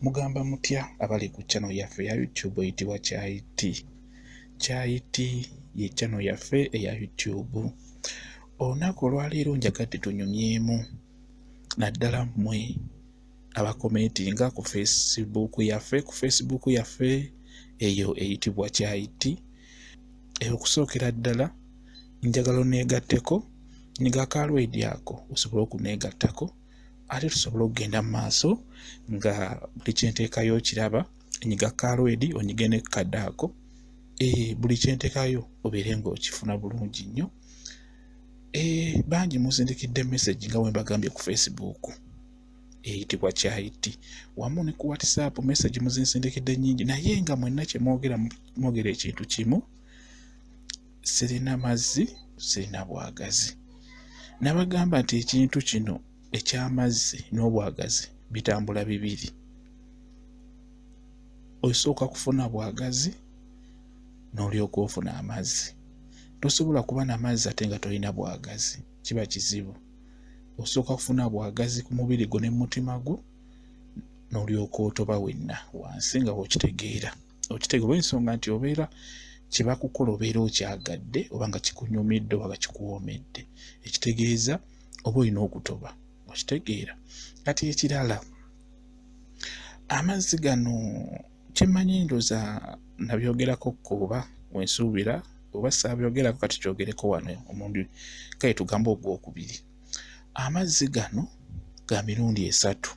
Mugamba mutya abali ku channel yaffe ya YouTube eyitibwa Kyayi T. Kyayi T ye channel yaffe eya YouTube. Olunaku olwaleero njagadde tunyumyemu naddala mmwe abakomentinga ku Facebook yaffe. Ku Facebook yaffe eyo eyitibwa Kyayi T. Okusookera ddala njagala oneegatteko nyiga akalwedi ako osobola okuneegattako ate tusobola okugenda mu maaso nga buli kyenteekayo okiraba. Nyiga akalwedi onyige ne kadde ako buli kyenteekayo obeere ng'okifuna bulungi nnyo. Bangi musindikidde message nga bwe mbagambye ku Facebook eyitibwa Kyayi T. Wamu ne ku WhatsApp message muzinsindikidde nnyingi naye nga mwenna kye mwogera ekintu kimu, sirina mazzi sirina bwagazi. Nabagamba nti ekintu kino eky'amazzi n'obwagazi bitambula bibiri. Osooka kufuna bwagazi n'olyoka ofuna amazzi. Tosobola kuba n'amazzi ate nga tolina bwagazi, kiba kizibu. Osooka kufuna bwagazi ku mubiri gwo ne mutima gwo n'olyoka otoba wenna wansi nga okitegeera olw'ensonga nti obeera kye bakukola obeera okyagadde oba nga kikunyumidde oba nga kikuwoomedde, ekitegeeza oba olina okutoba, okitegeera. Kati ekirala, amazzi gano kyemmanyi ndoza nabyogerako oba wensuubira oba saabyogerako kati kyogereko wano omundi kale tugambe ogwokubiri. Amazzi gano ga mirundi esatu.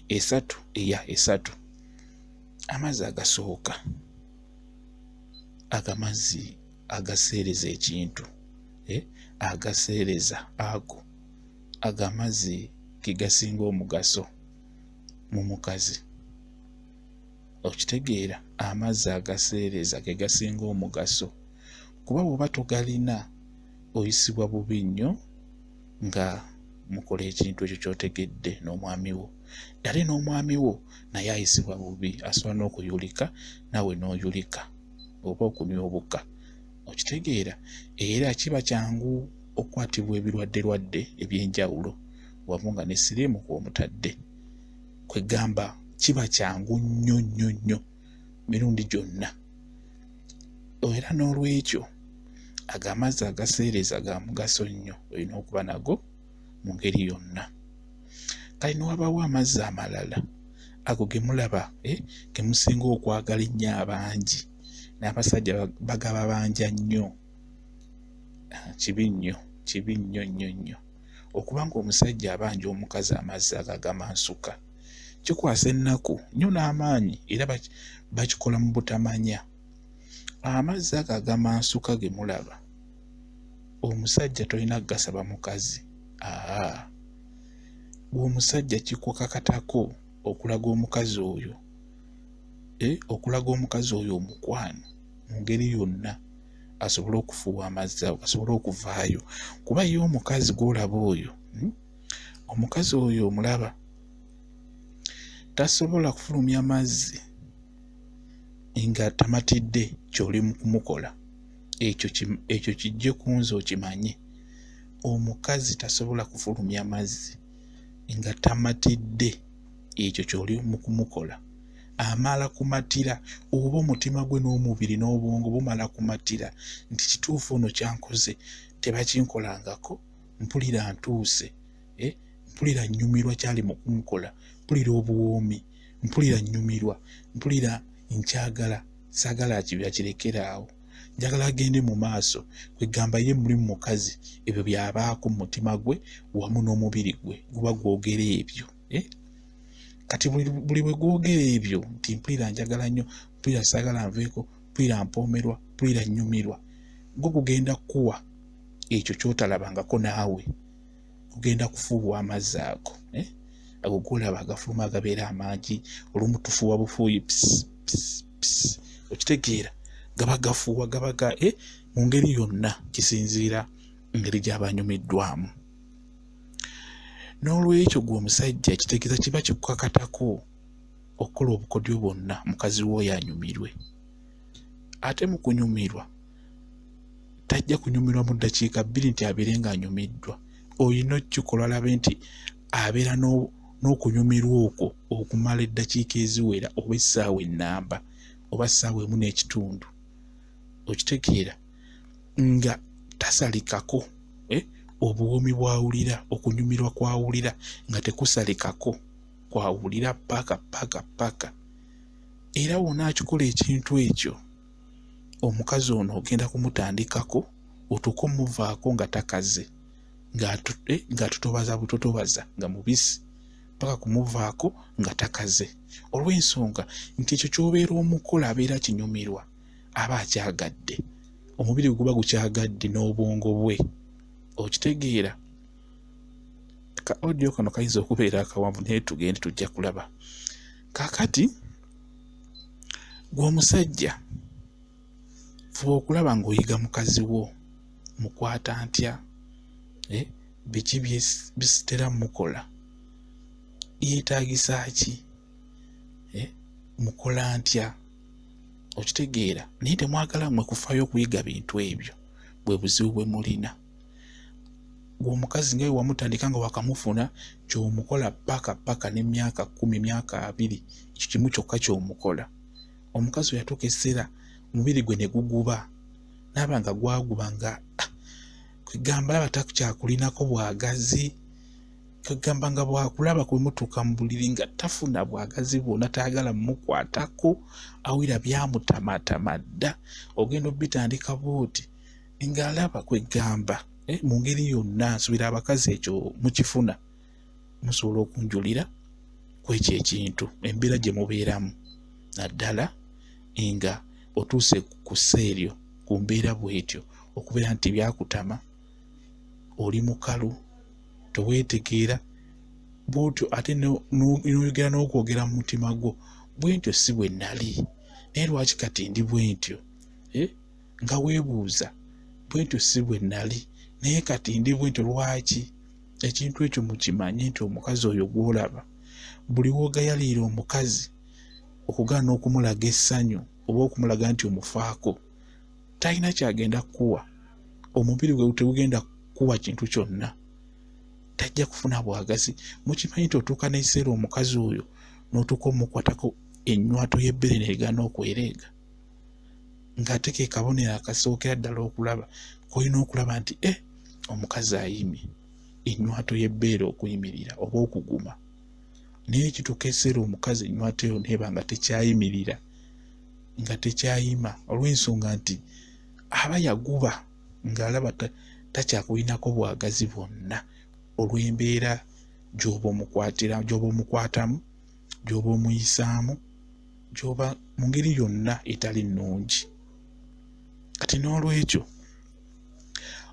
Esatu. Amazzi agasooka agamazzi agaseereza ekintu, agaseereza ago agamazzi ge gasinga omugaso mu mukazi, okitegeera. Amazzi agaseereza ge gasinga omugaso kuba bw'oba togalina oyisibwa bubi nnyo nga mukola ekintu ekyo ky'otegedde n'omwami wo. Ate n'omwami wo naye ayisibwa bubi, asobola n'okuyulika nawe n'oyulika oba okunyoobuka, okitegeera. Era kiba kyangu okukwatibwa ebirwadde eby'enjawulo wamu nga ne siriimu kw'omutadde. Kwegamba kiba kyangu nnyo mirundi gyonna. Era n'olwekyo agamazzi agaseereza ga mugaso nnyo, olina okuba nago mu ngeri yonna. Kale newabaawo amazzi amalala ago ge mulaba ge musinga okwagala ennyo abangi, n'abasajja bagaba banja nnyo. Kibi nnyo okubanga omusajja abanja omukazi amazzi ago agamansuka. Kikwasa ennaku nnyo n'amaanyi era bakikola mu butamanya. Amazzi ago agamansuka ge mulaba omusajja tolina kugasaba mukazi. Omusajja kikukakatako okulaga omukazi oyo omukwano mu ngeri yonna asobole okufuuwa amazzi ago asobole okuvaayo. Kuba ye omukazi gw'olaba oyo, omukazi oyo omulaba tasobola kufulumya mazzi nga tamatidde ky'oli mu kumukola. Ekyo kijje ku nze okimanye. Omukazi tasobola kufulumya mazzi nga tamatidde ekyo ky'oli mu kumukola. Amala kumatira oba omutima gwe n'omubiri n'obwongo bumala kumatira nti kituufu ono kyankoze tebakinkolangako, mpulira ntuuse, mpulira nnyumirwa kyali mu kumukola, mpulira obuwoomi, mpulira nnyumirwa, mpulira nkyagala, saagala akirekeraawo, njagala agende mu maaso. Kwegamba ye muli mu mukazi, ebyo byabaako mu mutima gwe wamu n'omubiri gwe guba gwogera ebyo. Kati buli bwe gwogera ebyo nti mpulira njagala nnyo, mpulira saagala nveeko, mpulira mpoomerwa, mpulira nnyumirwa, gwe gugenda kuwa ekyo ky'otalabangako naawe, kugenda kufuuwa amazzi ago. Ago golaba agafuluma agabeera amangi, olumu tufuuwa bufuuyi pisi, okitegeera. Gaba gafuuwa gabaga mu ngeri yonna, kisinziira ngeri gy'aba anyumiddwamu. N'olwekyo gwe omusajja ekitegeeza kiba kikukakatako okukola obukodyo bwonna mukazi wo oyo anyumirwe. Ate mu kunyumirwa tajja kunyumirwa mu ddakiika 2 nti abeere ng'anyumiddwa. Olina okukikola olabe nti abeera n'okunyumirwa okwo okumala eddakiika eziwera oba essaawa ennamba oba essaawa emu n'ekitundu, okitegeera, nga tasalikako obuwoomi bw'awulira, okunyumirwa kw'awulira nga tekusalikako, kw'awulira paka. Era wonna akikola ekintu ekyo, omukazi ono ogenda kumutandikako otuuka omuvaako nga takaze, ng'atutobaza butotobaza nga mubisi paka kumuvaako nga takaze, olw'ensonga nti ekyo ky'obeera omukola abeera kinyumirwa, aba akyagadde, omubiri guba gukyagadde n'obwongo bwe, okitegeera. Ka audio kano kayinza okubeera akawanvu naye tugende tujja kulaba. Kaakati gwe omusajja fuba okulaba ng'oyiga mukazi wo mukwata ntya, biki bisitera mukola, yeetaagisa ki, mukola ntya, okitegeera. Naye temwagala mmwe kufaayo okuyiga bintu ebyo, bwe buzibu bwe mulina. Gwe omukazi nga wamutandika nga wakamufuna ky'omukola paka n'emyaka 10 myaka 2, ekyo kimu kyokka ky'omukola. Omukazi we yatuuka ekiseera omubiri gwe ne guguba, naaba nga gwaguba nga kwegamba laba takyakulinako bwagazi, kwegamba nga bwakulaba kwe mutuuka mu buliri nga tafuna bwagazi bwonna, tayagala mumukwatako, awira byamutamatama dda, ogenda obitandika bw'oti ng'alaba kwegamba mu ngeri yonna. Nsubira abakazi ekyo mukifuna, musobola okunjulira kwekyo ekintu, embeera gye mubeeramu naddala nga otuuse ku sseeryo, ku mbeera bw'etyo, okubeera nti byakutama, oli mukalu, teweetegeera bw'otyo, ate n'oyogera n'okwogera mu mutima gwo, bw'entyo si bwe nnali, naye lwaki kati ndi bw'entyo, nga weebuuza, bw'entyo si bwe nnali, naye kati ndi bw'entyo lwaki? Ekintu ekyo mukimanye nti omukazi oyo gw'olaba, buli w'ogayalira omukazi okugaana okumulaga essanyu oba okumulaga nti omufaako, talina kyagenda kukuwa, omubiri gwe tegugenda kukuwa kintu kyonna, tajja kufuna bwagazi. Mukimanyi nti otuuka n'ekiseera omukazi oyo n'otuuka omukwatako ennywato y'ebbere n'egaana okwereega, ng'ate ke kabonero akasookera ddala okulaba, kolina okulaba nti omukazi ayimye, ennywato y'ebbeere okuyimirira oba okuguma. Naye kituuka ekiseera omukazi ennywato eyo neeba nga tekyayimirira, nga tekyayima, olw'ensonga nti aba yaguba ng'alaba takyakulinako bwagazi bwonna, olw'embeera gy'oba omukwatamu, gy'oba omuyisaamu, gy'oba mu ngeri yonna etali nnungi. Kati n'olwekyo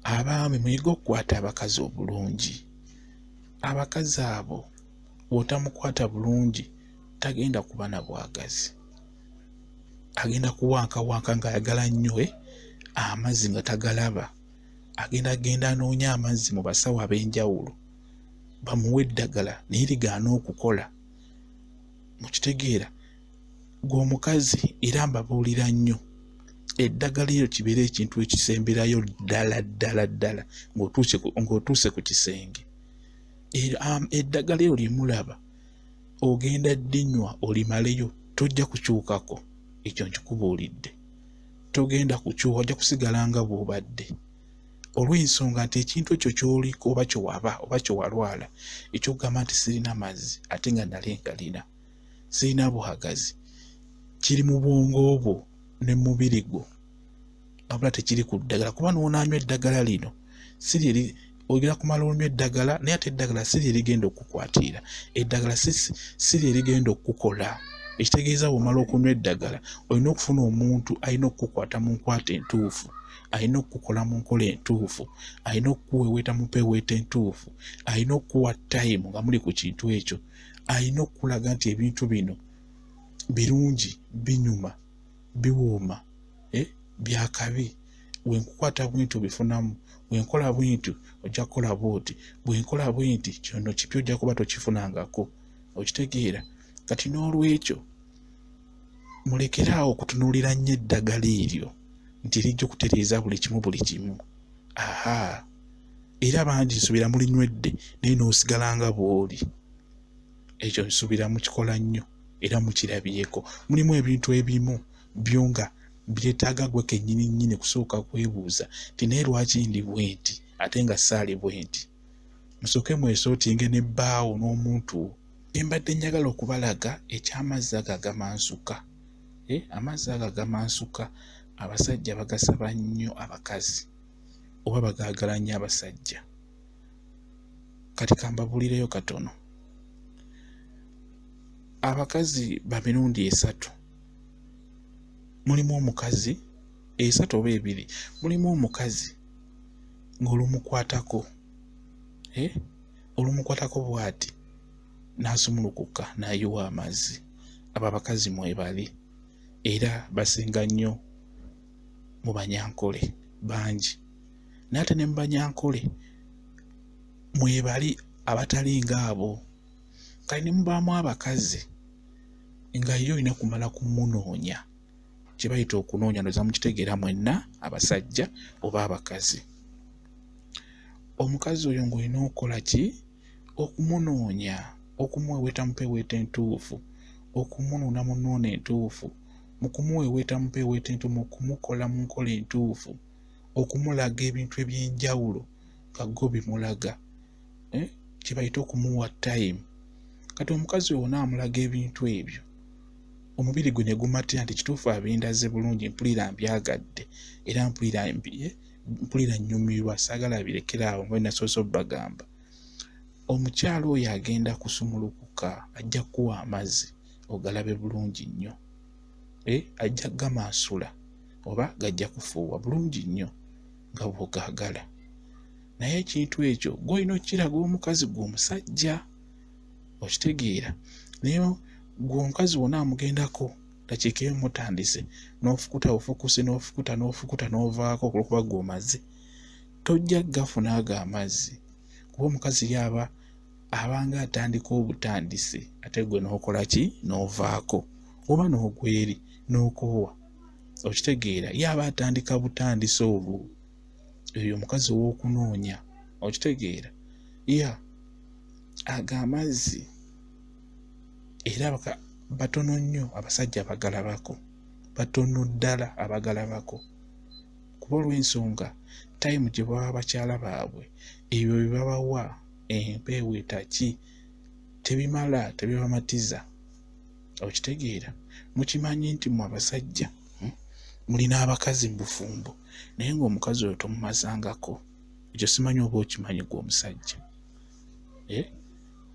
abaami muyige okukwata abakazi obulungi. Abakazi abo bw'otamukwata bulungi tagenda kuba na bwagazi, agenda kuwankawanka ng'ayagala nnyo amazzi nga tagalaba, agenda anoonya amazzi mu basawo ab'enjawulo bamuwe eddagala naye ligaana okukola, mukitegeera. Gwe omukazi era mbabuulira nnyo, eddagala eryo kibeera ekintu ekisemberayo ddala ng'otuuse ku kisenge. Eddagala eryo lyemulaba ogenda ddinywa olimaleyo, tojja kukyukako, ekyo nkikubuulidde, togenda kukyuka, ojja kusigala nga bw'obadde, olw'ensonga nti ekintu ekyo ky'oliko oba kyewaba oba kyewalwala, ekyokugamba nti sirina mazzi ate nga nali ngalina, sirina bwagazi, kiri mu bwongo bwo ne mubiri gwo, wabula tekiri ku ddagala. Kuba n'onaanywa eddagala lino ogera kumala onywa eddagala, naye ate eddagala si lye ligenda okukwatira, eddagala si lye ligenda okukola. Ekitegeeza bw'omala okunywa eddagala olina okufuna omuntu alina okukukwata mu nkwata entuufu, alina okukukola mu nkola entuufu, alina okukuweweeta mu mpeweeta entuufu, alina okukuwa time nga muli ku kintu ekyo, alina okukulaga nti ebintu bino birungi, binyuma, biwooma, byakabi, bwenkukwata bwinti obifunamu, bwenkola bwinti ojja kukola bwoti, bwenkola bwinti kyono kipya ojja kuba tokifunangako, okitegeera. Kati n'olwekyo mulekeraawo okutunuulira nnyo eddagala eryo nti lijja okutereeza buli kimu. Era bangi nsubira mulinywedde naye n'osigala nga bw'oli, ekyo nsuubira mukikola nnyo era mukirabyeko. Mulimu ebintu ebimu byonga byetaaga gwe kennyini nnyini kusooka kwebuuza ti naye lwaki ndi bwe nti ate nga saali bwe nti. Musooke mwesootinge n'ebbaawo n'omuntu. Mbadde njagala okubalaga eky'amazzi ago agamansuka. Amazzi ago agamansuka abasajja bagasaba nnyo abakazi oba bagaagala nnyo abasajja. Kati kambabuulireyo katono. Abakazi ba mirundi esatu. Mulimu omukazi esatu oba ebiri. Mulimu omukazi ng'olumukwatako olumukwatako bw'ati n'asumulukuka n'ayiwa amazzi. Abo abakazi mwebali era basinga nnyo mu banyankole bangi. N'ate ne mu banyankole mwebali abatali ng'abo. Kale ne mubaamu abakazi nga yo olina kumala kumunoonya. Kye bayita okunoonya ndoza mukitegeera mwenna abasajja oba abakazi. Omukazi oyo ng'olina okukola ki? Okumunoonya, okumuweweeta mupeeweeta entuufu, okumunuuna mu nnuuna entuufu, mu kumuweweeta mupeeweeta entuufu, mu kumukola mu nkola entuufu, okumulaga ebintu eby'enjawulo nga go bimulaga. Kye bayita okumuwa time. Kati omukazi oyo naamulaga ebintu ebyo, omubiri gwe ne gumatira nti kituufu abindaze bulungi, mpulira mbyagadde era mpulira nnyumirwa, saagala birekera awo nga nasoose obbagamba. Omukyala oyo agenda kusumulukuka, ajja kuwa amazzi ogalabe bulungi nnyo. Ajja gamansula oba gajja kufuuwa bulungi nnyo nga bw'ogaagala. Naye ekintu ekyo gw'olina okukiraga omukazi gw'omusajja. Okitegeera? Naye gw'omukazi wonna amugendako dakiika eyo mutandise n'ofukuta ofukuse n'ofukuta n'ovaako olw'okuba gw'omaze, tojja gafuna ago amazzi. Kuba omukazi yaba abanga atandika obutandise ate gwe n'okola ki? N'ovaako oba n'ogweri n'okoowa. Okitegeera? Yaba atandika butandise olwo. Oyo omukazi ow'okunoonya. Okitegeera? Ago amazzi era batono nnyo abasajja abagalabako, batono ddala abagalabako. Kuba olw'ensonga time gye baba bakyala baabwe ebyo bye babawa empeeweeta ki tebimala, tebibamatiza. Okitegeera? Mukimanyi nti mu abasajja mulina abakazi mu bufumbo naye ng'omukazi oyo tomumazangako. Ekyo simanyi oba okimanyi gw'omusajja.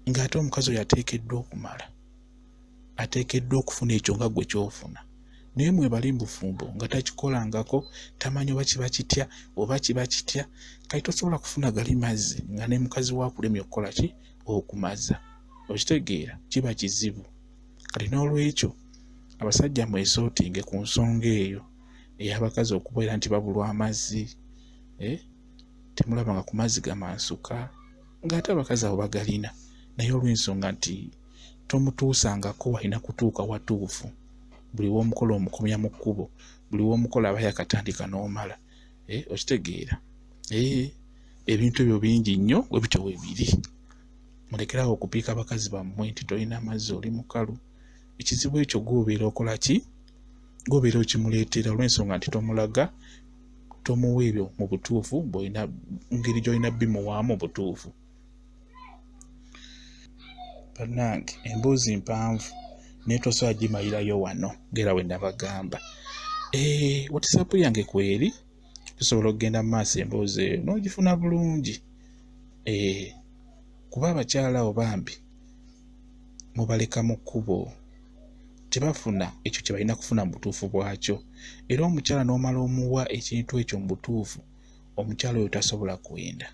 Ng'ate omukazi oyo ateekeddwa okumala, ateekeddwa okufuna ekyo nga gwe kyofuna. Naye mwebali mu bufumbo nga takikolangako, tamanyi oba kiba kitya oba kiba kitya, kati tosobola kufuna gali mazzi nga ne mukazi waakulemye okukola ki? Okumaza. Okitegeera? Kiba kizibu. Kati n'olwekyo abasajja mwesootinge ku nsonga eyo ey'abakazi okubeera nti babulwa amazzi. Temulaba nga ku mazzi gamansuka ng'ate abakazi abo bagalina, naye olw'ensonga nti tomutuusangako walina kutuuka watuufu. Buli w'omukola omukomya mu kkubo, buli w'omukola aba yakatandika n'omala. Okitegeera? Ebintu ebyo bingi nnyo bwe bityo we biri. Mulekerawo okupiika abakazi bammwe nti tolina amazzi oli mukalu. Ekizibu ekyo gw'obeera okola ki? Gw'obeera okimuleetera olw'ensonga nti tomulaga, tomuwa ebyo mu butuufu, bw'olina ngeri gy'olina bimuwaamu butuufu. Bannange, emboozi mpanvu naye tosobola gimalirayo wano, gera we nabagamba. WhatsApp yange kweri tusobola okugenda mu maaso emboozi eyo n'ogifuna bulungi. Kuba abakyala abo bambi mubaleka mu kkubo, tebafuna ekyo kye balina kufuna mu butuufu bwakyo. Era omukyala n'omala omuwa ekintu ekyo mu butuufu, omukyala oyo tasobola kwenda.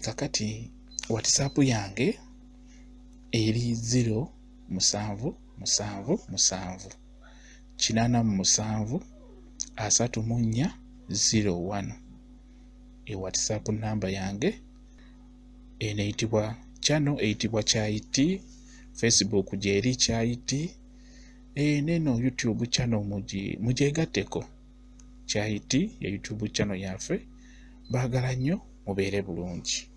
Kakati WhatsApp yange eri 077873401. WhatsApp namba yange eneyitibwa channel eyitibwa Kyayi T. Facebook gyeri Kyayi T. Neno YouTube channel mugyegatteko Kyayi T ya YouTube channel yaffe. Baagala nnyo mubeere bulungi.